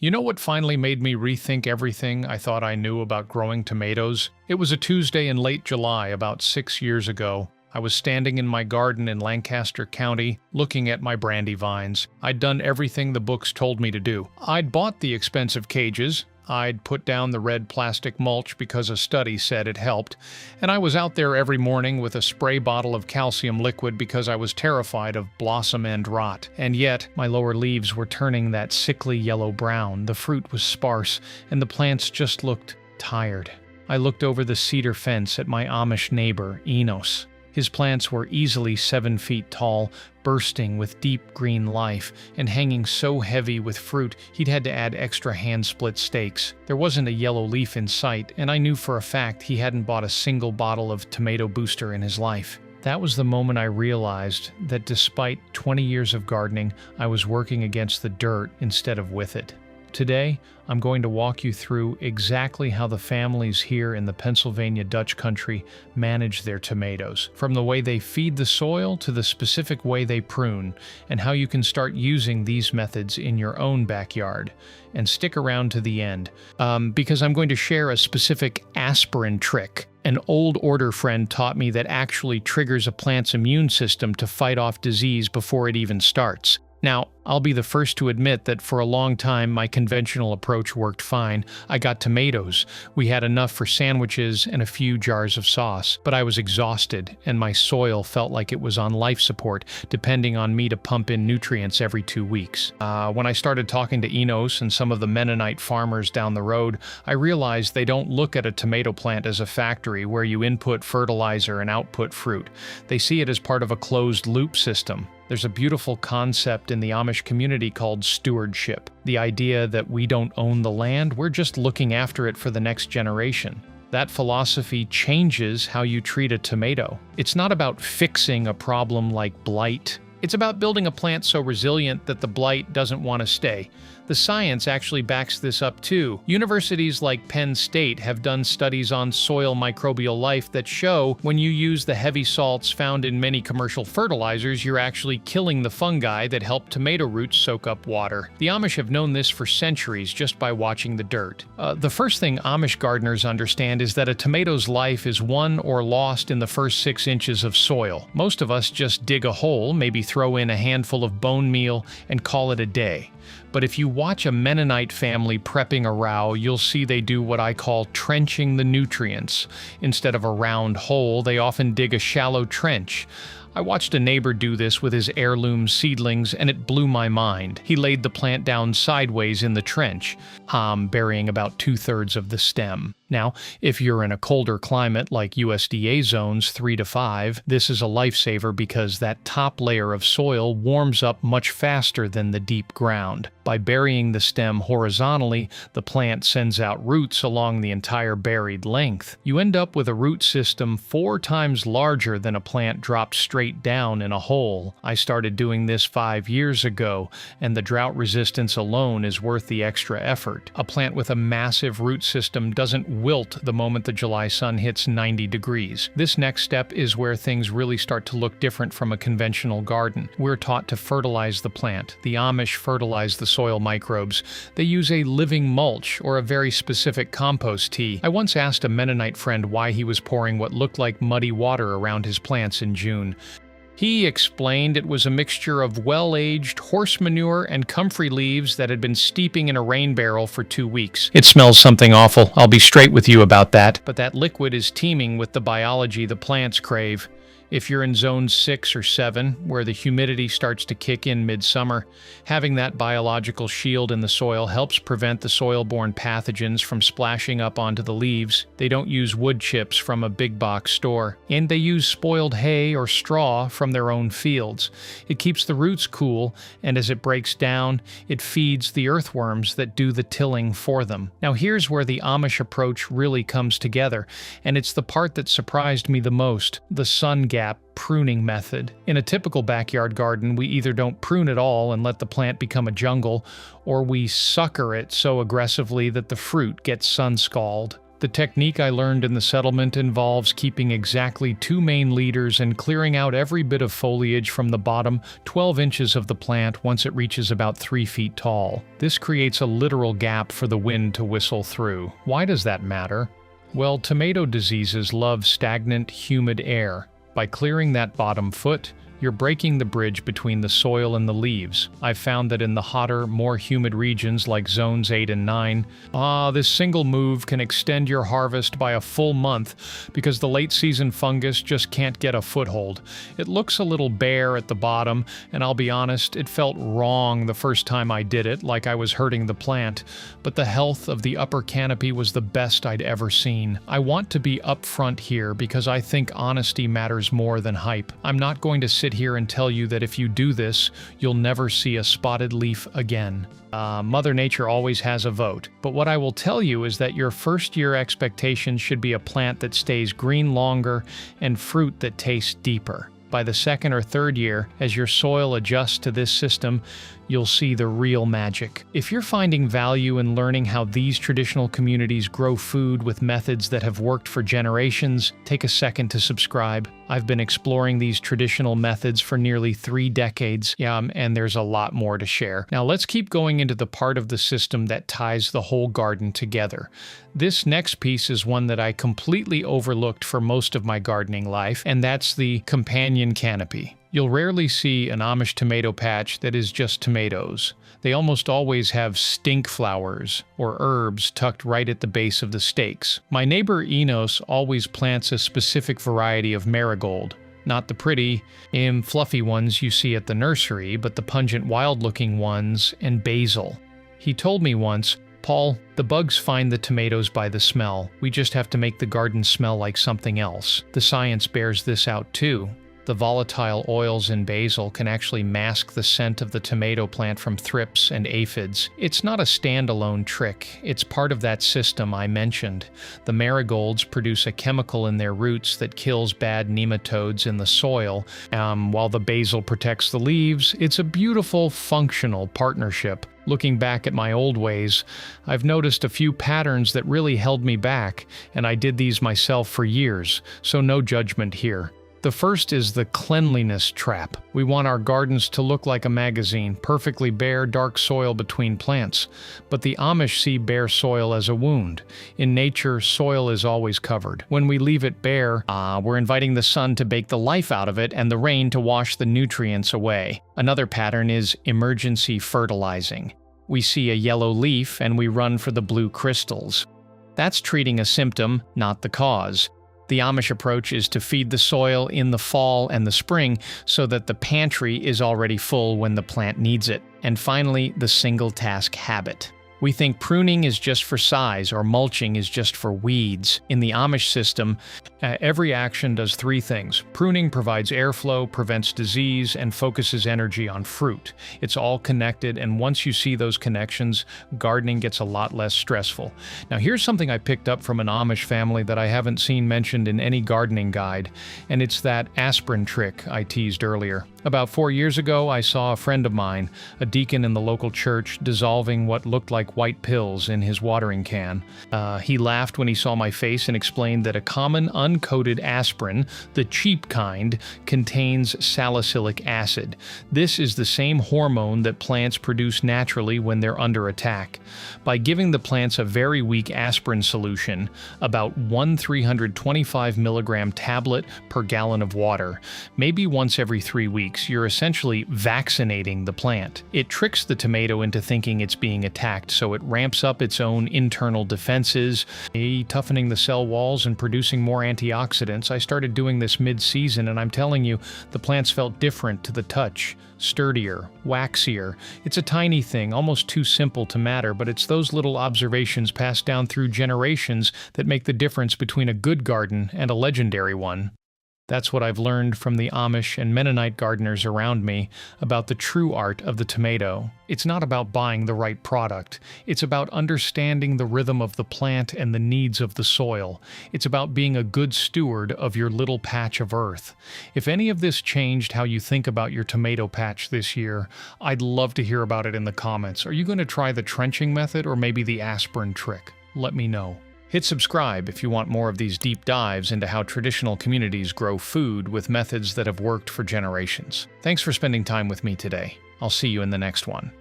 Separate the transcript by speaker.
Speaker 1: You know what finally made me rethink everything I thought I knew about growing tomatoes? It was a Tuesday in late July, about 6 years ago. I was standing in my garden in Lancaster County, looking at my brandy vines. I'd done everything the books told me to do. I'd bought the expensive cages, I'd put down the red plastic mulch because a study said it helped, and I was out there every morning with a spray bottle of calcium liquid because I was terrified of blossom end rot. And yet, my lower leaves were turning that sickly yellow-brown, the fruit was sparse, and the plants just looked tired. I looked over the cedar fence at my Amish neighbor, Enos. His plants were easily 7 feet tall, bursting with deep green life, and hanging so heavy with fruit he'd had to add extra hand-split stakes. There wasn't a yellow leaf in sight, and I knew for a fact he hadn't bought a single bottle of tomato booster in his life. That was the moment I realized that despite 20 years of gardening, I was working against the dirt instead of with it. Today, I'm going to walk you through exactly how the families here in the Pennsylvania Dutch country manage their tomatoes, from the way they feed the soil to the specific way they prune, and how you can start using these methods in your own backyard. And stick around to the end, because I'm going to share a specific aspirin trick. An old order friend taught me that actually triggers a plant's immune system to fight off disease before it even starts. Now, I'll be the first to admit that for a long time my conventional approach worked fine. I got tomatoes. We had enough for sandwiches and a few jars of sauce. But I was exhausted, and my soil felt like it was on life support, depending on me to pump in nutrients every 2 weeks. When I started talking to Enos and some of the Mennonite farmers down the road, I realized they don't look at a tomato plant as a factory where you input fertilizer and output fruit. They see it as part of a closed-loop system. There's a beautiful concept in the Amish community called stewardship. The idea that we don't own the land, we're just looking after it for the next generation. That philosophy changes how you treat a tomato. It's not about fixing a problem like blight. It's about building a plant so resilient that the blight doesn't want to stay. The science actually backs this up too. Universities like Penn State have done studies on soil microbial life that show when you use the heavy salts found in many commercial fertilizers, you're actually killing the fungi that help tomato roots soak up water. The Amish have known this for centuries just by watching the dirt. The first thing Amish gardeners understand is that a tomato's life is won or lost in the first 6 inches of soil. Most of us just dig a hole, maybe throw in a handful of bone meal, and call it a day. But if you watch a Mennonite family prepping a row, you'll see they do what I call trenching the nutrients. Instead of a round hole, they often dig a shallow trench. I watched a neighbor do this with his heirloom seedlings, and it blew my mind. He laid the plant down sideways in the trench, burying about 2/3 of the stem. Now, if you're in a colder climate like USDA zones 3 to 5, this is a lifesaver because that top layer of soil warms up much faster than the deep ground. By burying the stem horizontally, the plant sends out roots along the entire buried length. You end up with a root system 4 times larger than a plant dropped straight down in a hole. I started doing this 5 years ago, and the drought resistance alone is worth the extra effort. A plant with a massive root system doesn't wilt the moment the July sun hits 90 degrees. This next step is where things really start to look different from a conventional garden. We're taught to fertilize the plant. The Amish fertilize the soil microbes. They use a living mulch or a very specific compost tea. I once asked a Mennonite friend why he was pouring what looked like muddy water around his plants in June. He explained it was a mixture of well-aged horse manure and comfrey leaves that had been steeping in a rain barrel for 2 weeks. It smells something awful, I'll be straight with you about that. But that liquid is teeming with the biology the plants crave. If you're in zone 6 or 7, where the humidity starts to kick in midsummer, having that biological shield in the soil helps prevent the soil-borne pathogens from splashing up onto the leaves. They don't use wood chips from a big box store, and they use spoiled hay or straw from their own fields. It keeps the roots cool, and as it breaks down, it feeds the earthworms that do the tilling for them. Now here's where the Amish approach really comes together, and it's the part that surprised me the most: the sun gap pruning method. In a typical backyard garden, we either don't prune at all and let the plant become a jungle, or we sucker it so aggressively that the fruit gets sun-scalded. The technique I learned in the settlement involves keeping exactly 2 main leaders and clearing out every bit of foliage from the bottom 12 inches of the plant once it reaches about 3 feet tall. This creates a literal gap for the wind to whistle through. Why does that matter? Well, tomato diseases love stagnant, humid air. By clearing that bottom foot, you're breaking the bridge between the soil and the leaves. I've found that in the hotter, more humid regions like zones 8 and 9, this single move can extend your harvest by a full month because the late-season fungus just can't get a foothold. It looks a little bare at the bottom, and I'll be honest, it felt wrong the first time I did it, like I was hurting the plant, but the health of the upper canopy was the best I'd ever seen. I want to be upfront here because I think honesty matters more than hype. I'm not going to sit here and tell you that if you do this, you'll never see a spotted leaf again. Mother Nature always has a vote. But what I will tell you is that your first-year expectation should be a plant that stays green longer and fruit that tastes deeper. By the second or third year, as your soil adjusts to this system, you'll see the real magic. If you're finding value in learning how these traditional communities grow food with methods that have worked for generations, take a second to subscribe. I've been exploring these traditional methods for nearly 3 decades, and there's a lot more to share. Now let's keep going into the part of the system that ties the whole garden together. This next piece is one that I completely overlooked for most of my gardening life, and that's the companion canopy. You'll rarely see an Amish tomato patch that is just tomatoes. They almost always have stink flowers or herbs tucked right at the base of the stakes. My neighbor Enos always plants a specific variety of marigold. Not the pretty, fluffy ones you see at the nursery, but the pungent wild-looking ones and basil. He told me once, "Paul, the bugs find the tomatoes by the smell. We just have to make the garden smell like something else." The science bears this out too. The volatile oils in basil can actually mask the scent of the tomato plant from thrips and aphids. It's not a standalone trick, it's part of that system I mentioned. The marigolds produce a chemical in their roots that kills bad nematodes in the soil, while the basil protects the leaves. It's a beautiful, functional partnership. Looking back at my old ways, I've noticed a few patterns that really held me back, and I did these myself for years, so no judgment here. The first is the cleanliness trap. We want our gardens to look like a magazine, perfectly bare, dark soil between plants. But the Amish see bare soil as a wound. In nature, soil is always covered. When we leave it bare, we're inviting the sun to bake the life out of it and the rain to wash the nutrients away. Another pattern is emergency fertilizing. We see a yellow leaf and we run for the blue crystals. That's treating a symptom, not the cause. The Amish approach is to feed the soil in the fall and the spring so that the pantry is already full when the plant needs it. And finally, the single-task habit. We think pruning is just for size or mulching is just for weeds. In the Amish system, every action does 3 things. Pruning provides airflow, prevents disease, and focuses energy on fruit. It's all connected, and once you see those connections, gardening gets a lot less stressful. Now here's something I picked up from an Amish family that I haven't seen mentioned in any gardening guide, and it's that aspirin trick I teased earlier. About 4 years ago, I saw a friend of mine, a deacon in the local church, dissolving what looked like white pills in his watering can. He laughed when he saw my face and explained that a common uncoated aspirin, the cheap kind, contains salicylic acid. This is the same hormone that plants produce naturally when they're under attack. By giving the plants a very weak aspirin solution, about 1 325 milligram tablet per gallon of water, maybe once every 3 weeks, you're essentially vaccinating the plant. It tricks the tomato into thinking it's being attacked, so it ramps up its own internal defenses, toughening the cell walls and producing more antioxidants. I started doing this mid-season, and I'm telling you, the plants felt different to the touch, sturdier, waxier. It's a tiny thing, almost too simple to matter, but it's those little observations passed down through generations that make the difference between a good garden and a legendary one. That's what I've learned from the Amish and Mennonite gardeners around me about the true art of the tomato. It's not about buying the right product. It's about understanding the rhythm of the plant and the needs of the soil. It's about being a good steward of your little patch of earth. If any of this changed how you think about your tomato patch this year, I'd love to hear about it in the comments. Are you going to try the trenching method or maybe the aspirin trick? Let me know. Hit subscribe if you want more of these deep dives into how traditional communities grow food with methods that have worked for generations. Thanks for spending time with me today. I'll see you in the next one.